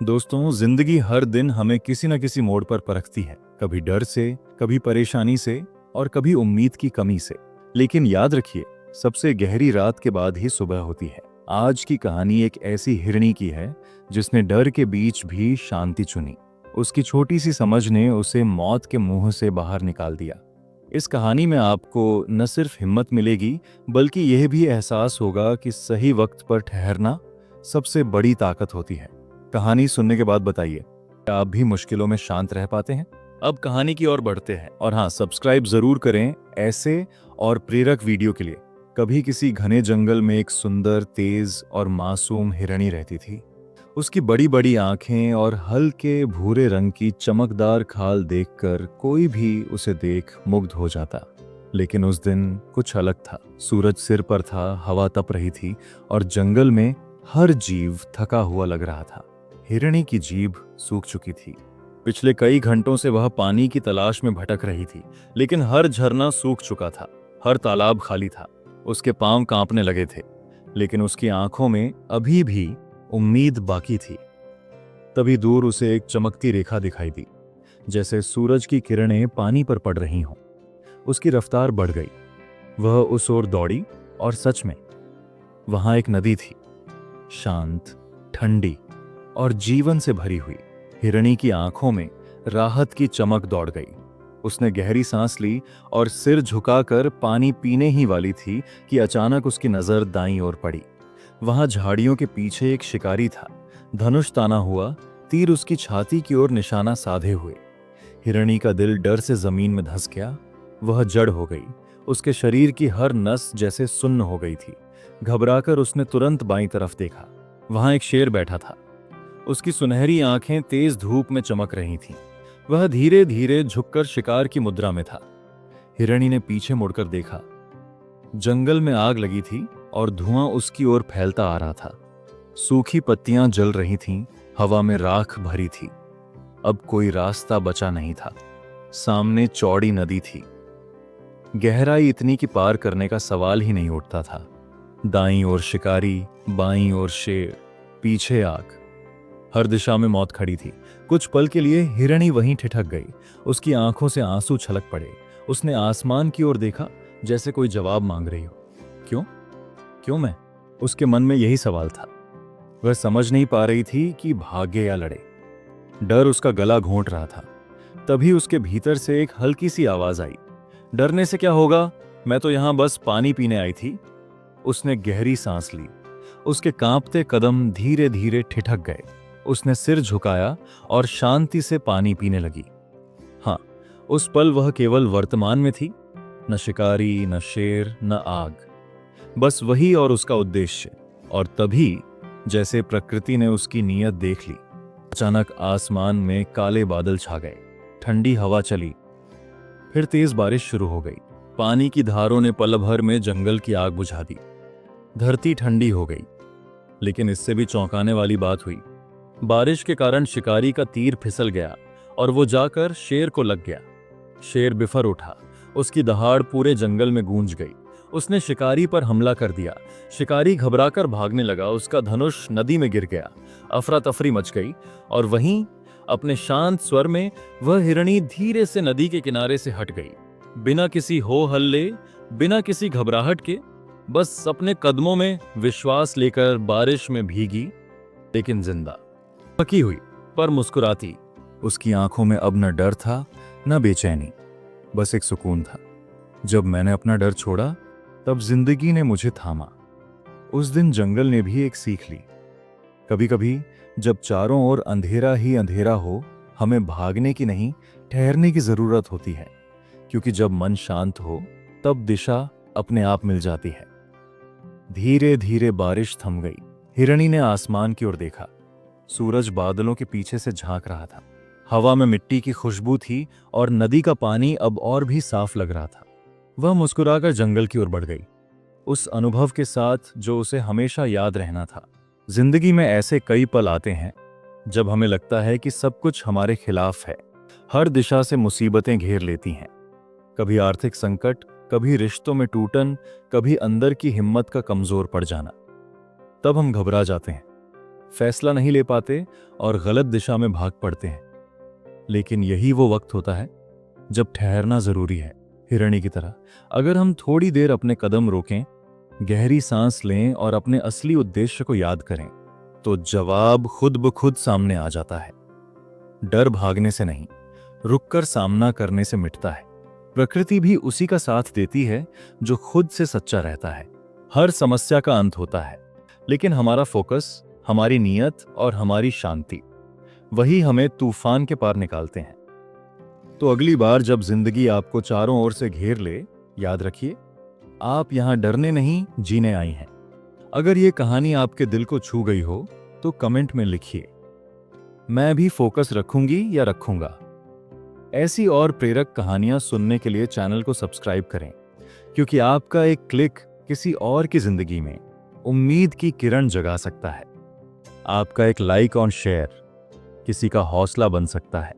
दोस्तों, जिंदगी हर दिन हमें किसी न किसी मोड़ पर परखती है। कभी डर से, कभी परेशानी से और कभी उम्मीद की कमी से। लेकिन याद रखिए, सबसे गहरी रात के बाद ही सुबह होती है। आज की कहानी एक ऐसी हिरणी की है जिसने डर के बीच भी शांति चुनी। उसकी छोटी सी समझ ने उसे मौत के मुंह से बाहर निकाल दिया। इस कहानी में आपको न सिर्फ हिम्मत मिलेगी, बल्कि यह भी एहसास होगा कि सही वक्त पर ठहरना सबसे बड़ी ताकत होती है। कहानी सुनने के बाद बताइए, क्या आप भी मुश्किलों में शांत रह पाते हैं? अब कहानी की ओर बढ़ते हैं। और हाँ, सब्सक्राइब जरूर करें ऐसे और प्रेरक वीडियो के लिए। कभी किसी घने जंगल में एक सुंदर, तेज और मासूम हिरणी रहती थी। उसकी बड़ी बड़ी आंखें और हल्के भूरे रंग की चमकदार खाल देखकर कोई भी उसे देख मुग्ध हो जाता। लेकिन उस दिन कुछ अलग था। सूरज सिर पर था, हवा तप रही थी और जंगल में हर जीव थका हुआ लग रहा था। हिरणी की जीभ सूख चुकी थी। पिछले कई घंटों से वह पानी की तलाश में भटक रही थी, लेकिन हर झरना सूख चुका था, हर तालाब खाली था। उसके पांव कांपने लगे थे, लेकिन उसकी आंखों में अभी भी उम्मीद बाकी थी। तभी दूर उसे एक चमकती रेखा दिखाई दी, जैसे सूरज की किरणें पानी पर पड़ रही हों। उसकी रफ्तार बढ़ गई। वह उस ओर दौड़ी और सच में वहां एक नदी थी, शांत, ठंडी और जीवन से भरी हुई। हिरणी की आंखों में राहत की चमक दौड़ गई। उसने गहरी सांस ली और सिर झुकाकर पानी पीने ही वाली थी कि अचानक उसकी नजर दाईं ओर पड़ी। वहां झाड़ियों के पीछे एक शिकारी था, धनुष ताना हुआ, तीर उसकी छाती की ओर निशाना साधे हुए। हिरणी का दिल डर से जमीन में धंस गया। वह जड़ हो गई। उसके शरीर की हर नस जैसे सुन्न हो गई थी। घबराकर उसने तुरंत बाईं तरफ देखा। वहां एक शेर बैठा था। उसकी सुनहरी आंखें तेज धूप में चमक रही थीं। वह धीरे धीरे झुककर शिकार की मुद्रा में था। हिरणी ने पीछे मुड़कर देखा। जंगल में आग लगी थी और धुआं उसकी ओर फैलता आ रहा था। सूखी पत्तियां जल रही थीं, हवा में राख भरी थी। अब कोई रास्ता बचा नहीं था। सामने चौड़ी नदी थी, गहराई इतनी कि पार करने का सवाल ही नहीं उठता था। दाईं ओर शिकारी, बाईं ओर शेर, पीछे आग। हर दिशा में मौत खड़ी थी। कुछ पल के लिए हिरणी वहीं ठिठक गई। उसकी आंखों से आंसू छलक पड़े। उसने आसमान की ओर देखा, जैसे कोई जवाब मांग रही हो। क्यों? क्यों मैं? उसके मन में यही सवाल था। वह समझ नहीं पा रही थी कि भागे या लड़े। डर उसका गला घोंट रहा था। तभी उसके भीतर से एक हल्की सी आवाज आई। डरने से क्या होगा, मैं तो यहां बस पानी पीने आई थी। उसने गहरी सांस ली। उसके कांपते कदम धीरे धीरे ठिठक गए। उसने सिर झुकाया और शांति से पानी पीने लगी। हाँ, उस पल वह केवल वर्तमान में थी। न शिकारी, न शेर, न आग, बस वही और उसका उद्देश्य। और तभी, जैसे प्रकृति ने उसकी नीयत देख ली, अचानक आसमान में काले बादल छा गए। ठंडी हवा चली। फिर तेज बारिश शुरू हो गई। पानी की धारों ने पल भर में जंगल की आग बुझा दी। धरती ठंडी हो गई। लेकिन इससे भी चौंकाने वाली बात हुई। बारिश के कारण शिकारी का तीर फिसल गया और वो जाकर शेर को लग गया। शेर बिफर उठा। उसकी दहाड़ पूरे जंगल में गूंज गई। उसने शिकारी पर हमला कर दिया। शिकारी घबराकर भागने लगा। उसका धनुष नदी में गिर गया। अफरा तफरी मच गई। और वहीं अपने शांत स्वर में वह हिरणी धीरे से नदी के किनारे से हट गई। बिना किसी हो हल्ले, बिना किसी घबराहट के, बस अपने कदमों में विश्वास लेकर बारिश में भीगी, लेकिन जिंदा। थकी हुई पर मुस्कुराती। उसकी आंखों में अब न डर था, न बेचैनी, बस एक सुकून था। जब मैंने अपना डर छोड़ा, तब जिंदगी ने मुझे थामा। उस दिन जंगल ने भी एक सीख ली। कभी कभी जब चारों ओर अंधेरा ही अंधेरा हो, हमें भागने की नहीं, ठहरने की जरूरत होती है। क्योंकि जब मन शांत हो, तब दिशा अपने आप मिल जाती है। धीरे धीरे बारिश थम गई। हिरणी ने आसमान की ओर देखा। सूरज बादलों के पीछे से झांक रहा था। हवा में मिट्टी की खुशबू थी और नदी का पानी अब और भी साफ लग रहा था। वह मुस्कुराकर जंगल की ओर बढ़ गई, उस अनुभव के साथ जो उसे हमेशा याद रहना था। जिंदगी में ऐसे कई पल आते हैं जब हमें लगता है कि सब कुछ हमारे खिलाफ है। हर दिशा से मुसीबतें घेर लेती हैं। कभी आर्थिक संकट, कभी रिश्तों में टूटन, कभी अंदर की हिम्मत का कमजोर पड़ जाना। तब हम घबरा जाते हैं। फैसला नहीं ले पाते और गलत दिशा में भाग पड़ते हैं। लेकिन यही वो वक्त होता है जब ठहरना जरूरी है। हिरणी की तरह अगर हम थोड़ी देर अपने कदम रोकें, गहरी सांस लें और अपने असली उद्देश्य को याद करें, तो जवाब खुद ब खुद सामने आ जाता है। डर भागने से नहीं, रुककर सामना करने से मिटता है। प्रकृति भी उसी का साथ देती है जो खुद से सच्चा रहता है। हर समस्या का अंत होता है, लेकिन हमारा फोकस, हमारी नीयत और हमारी शांति, वही हमें तूफान के पार निकालते हैं। तो अगली बार जब जिंदगी आपको चारों ओर से घेर ले, याद रखिए, आप यहां डरने नहीं, जीने आई हैं। अगर ये कहानी आपके दिल को छू गई हो तो कमेंट में लिखिए, मैं भी फोकस रखूंगी या रखूंगा। ऐसी और प्रेरक कहानियां सुनने के लिए चैनल को सब्सक्राइब करें, क्योंकि आपका एक क्लिक किसी और की जिंदगी में उम्मीद की किरण जगा सकता है। आपका एक लाइक और शेयर किसी का हौसला बन सकता है।